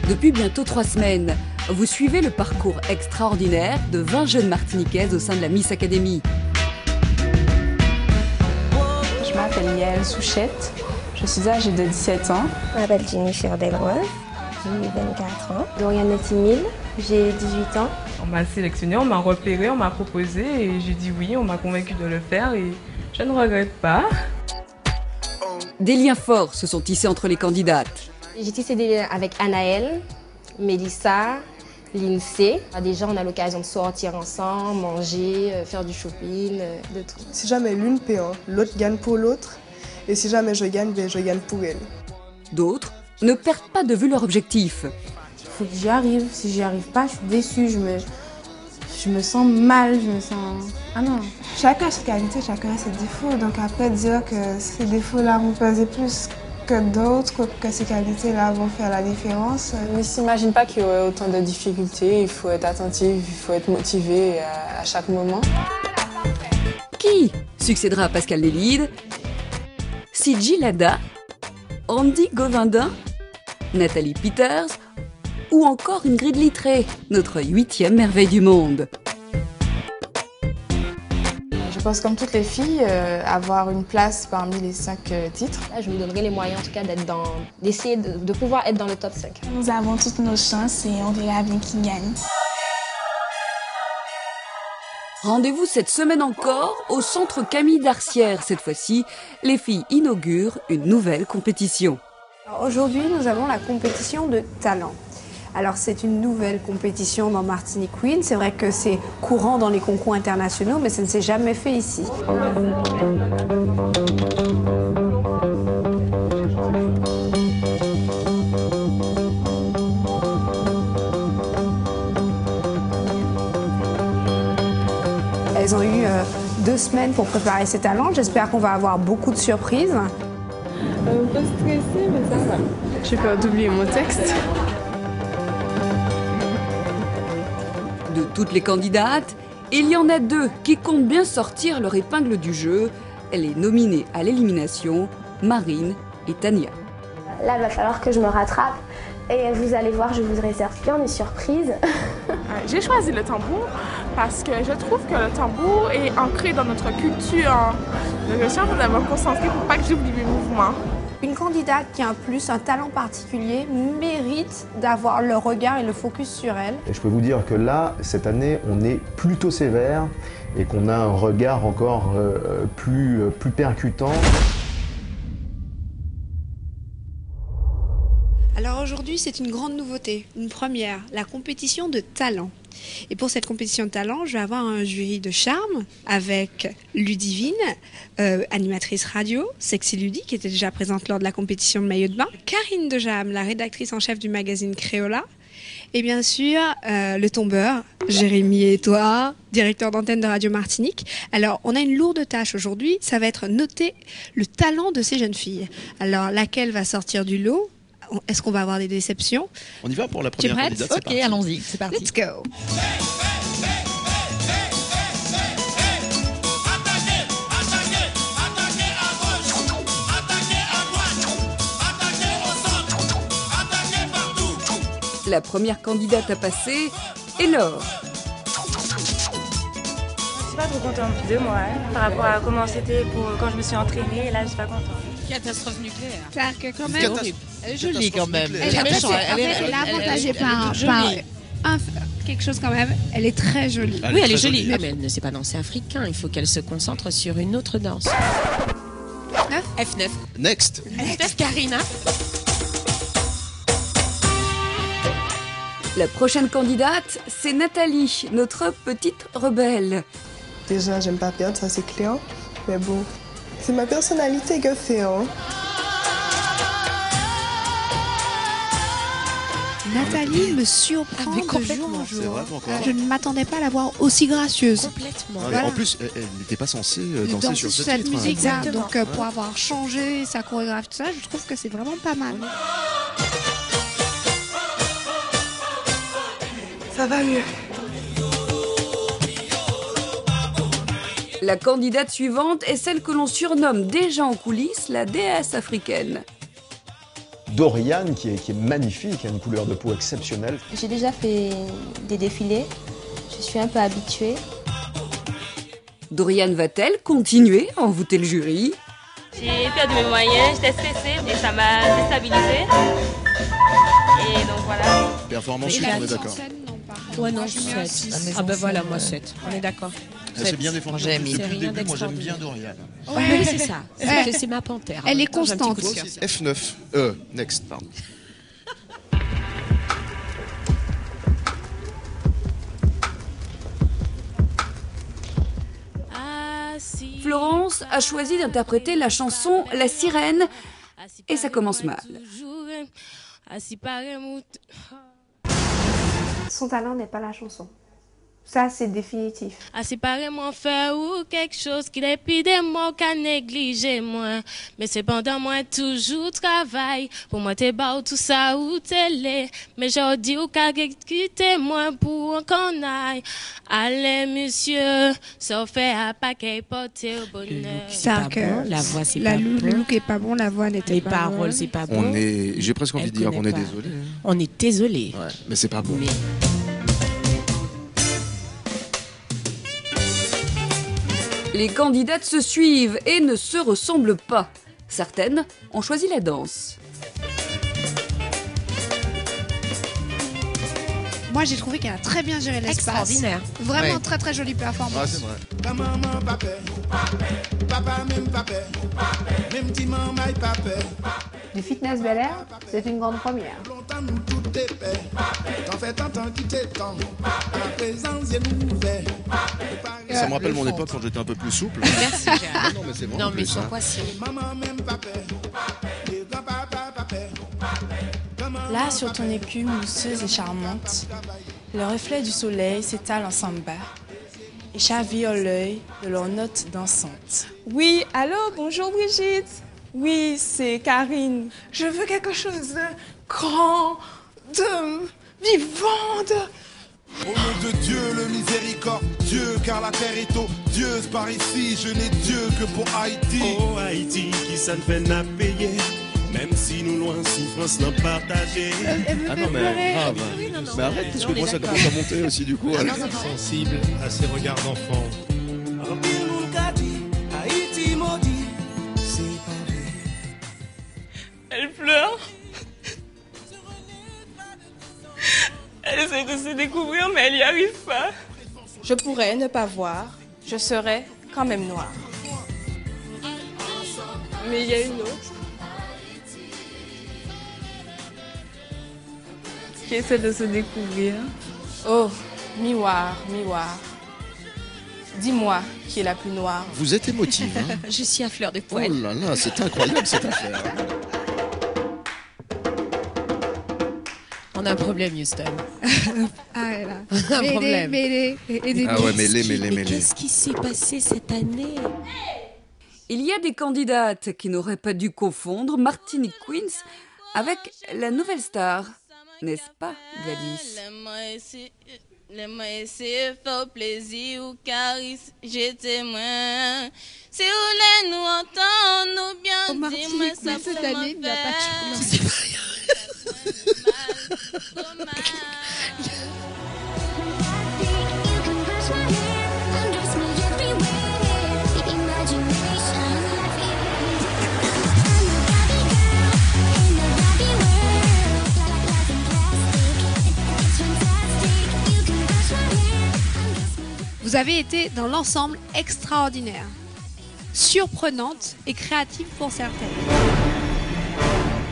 Depuis bientôt 3 semaines, vous suivez le parcours extraordinaire de 20 jeunes martiniquaises au sein de la Miss Academy. Je m'appelle Yael Souchette, je suis âgée de 17 ans. Je m'appelle Jennifer Delroy, j'ai 24 ans. Doriane Timil, j'ai 18 ans. On m'a sélectionné, on m'a repéré, on m'a proposé et j'ai dit oui, on m'a convaincu de le faire et je ne regrette pas. Des liens forts se sont tissés entre les candidates. J'ai tissé des liens avec Anaëlle, Mélissa, Lindsay. Déjà, on a l'occasion de sortir ensemble, manger, faire du shopping, de tout. Si jamais l'une perd, l'autre gagne pour l'autre. Et si jamais je gagne, je gagne pour elle. D'autres ne perdent pas de vue leur objectif. Il faut que j'y arrive. Si j'y arrive pas, je suis déçue. Je me sens mal, je me sens... Ah non. Chacun a ses qualités, chacun a ses défauts. Donc après, dire que ces défauts-là vont peser plus que d'autres, que ces qualités-là vont faire la différence. On ne s'imagine pas qu'il y aurait autant de difficultés. Il faut être attentif, il faut être motivé à chaque moment. Qui succédera à Pascal Lélide? Sidji Lada, Andy Govindin, Nathalie Peters ou encore Ingrid Littré, notre 8e merveille du monde. Je pense comme toutes les filles, avoir une place parmi les 5 titres. Là, je me donnerai les moyens en tout cas d'essayer de pouvoir être dans le top 5. Nous avons toutes nos chances et on verra bien qui gagne. Rendez-vous cette semaine encore au centre Camille Darcière. Cette fois-ci, les filles inaugurent une nouvelle compétition. Aujourd'hui, nous avons la compétition de talent. Alors c'est une nouvelle compétition dans Martinique Queen. C'est vrai que c'est courant dans les concours internationaux, mais ça ne s'est jamais fait ici. Elles ont eu 2 semaines pour préparer ces talents. J'espère qu'on va avoir beaucoup de surprises. Un peu stressée, mais ça va. J'ai peur d'oublier mon texte. De toutes les candidates, il y en a 2 qui comptent bien sortir leur épingle du jeu. Elle est nominée à l'élimination, Marine et Tania. Là, il va falloir que je me rattrape. Et vous allez voir, je vous réserve bien des surprises. J'ai choisi le tambour parce que je trouve que le tambour est ancré dans notre culture. Donc je suis en train de me concentrer pour pas que j'oublie mes mouvements. Une candidate qui a un plus, un talent particulier, mérite d'avoir le regard et le focus sur elle. Et je peux vous dire que là, cette année, on est plutôt sévère et qu'on a un regard encore plus percutant. Alors aujourd'hui, c'est une grande nouveauté, une première, la compétition de talent. Et pour cette compétition de talent, je vais avoir un jury de charme avec Ludivine, animatrice radio, Sexy Ludie, qui était déjà présente lors de la compétition de maillot de bain, Karine Dejam, la rédactrice en chef du magazine Créola, et bien sûr le tombeur, Jérémy et toi, directeur d'antenne de Radio Martinique. Alors on a une lourde tâche aujourd'hui, ça va être noter le talent de ces jeunes filles. Alors laquelle va sortir du lot? Est-ce qu'on va avoir des déceptions? On y va pour la première candidate. Ok, allons-y, c'est parti. Let's go. La première candidate à passer est Laure. Je suis pas trop contente de moi par rapport à comment c'était quand je me suis entraînée. Et là, je suis pas contente. Catastrophe nucléaire. C'est-à-dire que quand même... Elle est jolie quand même. Elle est avantagée par quelque chose quand même. Elle est très jolie. Oui, elle est jolie. Mais elle ne sait pas danser africain. Il faut qu'elle se concentre sur une autre danse. F9. Next. F9, Karina. La prochaine candidate, c'est Nathalie, notre petite rebelle. Déjà, j'aime pas perdre, ça c'est clair. Mais bon, c'est ma personnalité que fait, hein. Nathalie me surprend de jour en jour. Je ne m'attendais pas à la voir aussi gracieuse. Complètement. Voilà. En plus, elle n'était pas censée danser sur cette musique. Exact. Donc pour avoir changé sa chorégraphie, tout ça, je trouve que c'est vraiment pas mal. Ça va mieux. La candidate suivante est celle que l'on surnomme déjà en coulisses la déesse africaine. Dorian qui est magnifique, a une couleur de peau exceptionnelle. J'ai déjà fait des défilés, je suis un peu habituée. Dorian va-t-elle continuer à envoûter le jury? J'ai perdu mes moyens, j'étais stressée et ça m'a déstabilisée. Et donc voilà. Performance, on est d'accord. Ouais, non, 7. Ah ben voilà, moi 7. On est d'accord. C'est bien défendu. Depuis le début, moi j'aime bien Dorian. Oui, c'est ça. C'est ma panthère. Elle est constante. F9. Next, pardon. Florence a choisi d'interpréter la chanson La Sirène et ça commence mal. Son talent n'est pas la chanson. Ça, c'est définitif. À séparer mon frère ou quelque chose qui est plus de moi qu'à négliger moi. Mais cependant, moi, toujours travaille. Pour moi, t'es bas tout ça ou t'es laid. Mais j'ai dit ou qu'à quitter moi pour qu'on aille. Allez, monsieur, ça fait un paquet porter au bonheur. La voix, c'est pas bon. Le look est pas bon, la voix n'était pas bonne. Les paroles, c'est pas bon. J'ai presque envie de dire qu'on est désolé. On est désolé. Ouais, mais c'est pas bon. Les candidates se suivent et ne se ressemblent pas. Certaines ont choisi la danse. Moi, j'ai trouvé qu'elle a très bien géré l'espace. Extraordinaire. Vraiment Ouais. très très jolie performance. Ah, c'est vrai. Du Fitness Bel Air, c'est une grande première. Ça me rappelle mon époque quand j'étais un peu plus souple. Merci, Gérard. Non, mais c'est bon. Non, en mais plus, sans hein. quoi, si. Là, sur ton écume mousseuse et charmante, le reflet du soleil s'étale en samba et chavire l'œil de leurs notes dansantes. Oui, allô, bonjour Brigitte. Oui, c'est Karine. Je veux quelque chose de grand, de vivant, de... Au nom de Dieu, le miséricordieux, car la terre est odieuse. Par ici, je n'ai Dieu que pour Haïti. Oh Haïti, qui ça ne fait n'a payer, même si nous loin souffrance n'en partager. Ah non, mais grave. Mais arrête, parce que moi ça commence à monter aussi du coup. Sensible à ses regards d'enfant. Haïti maudit, c'est pas vrai. Elle pleure. Elle essaie de se découvrir, mais elle n'y arrive pas. Je pourrais ne pas voir, je serais quand même noire. Mais il y a une autre qui essaie de se découvrir. Oh, miroir, miroir. Dis-moi qui est la plus noire. Vous êtes émotive, hein. Je suis à fleur de Oh poil. là là, c'est incroyable cette affaire. On a un problème, Houston. Ah, là. Un problème. Mêlée. Ah ouais, mêlée. Qu'est-ce qui s'est passé cette année? Il y a des candidates qui n'auraient pas dû confondre Martinique Queens avec la nouvelle star, n'est-ce pas, Gladys? Laisse-moi essayer de faire plaisir ou caris, j'étais moins. Si vous voulez nous entendre, nous bien dis-moi ça pour cette année, il n'y a pas de chance. Vous avez été dans l'ensemble extraordinaire, surprenante et créative pour certaines.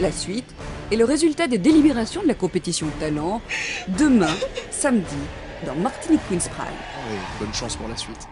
La suite et le résultat des délibérations de la compétition talent demain, samedi, dans Martinique Queens Prime. Oui, bonne chance pour la suite.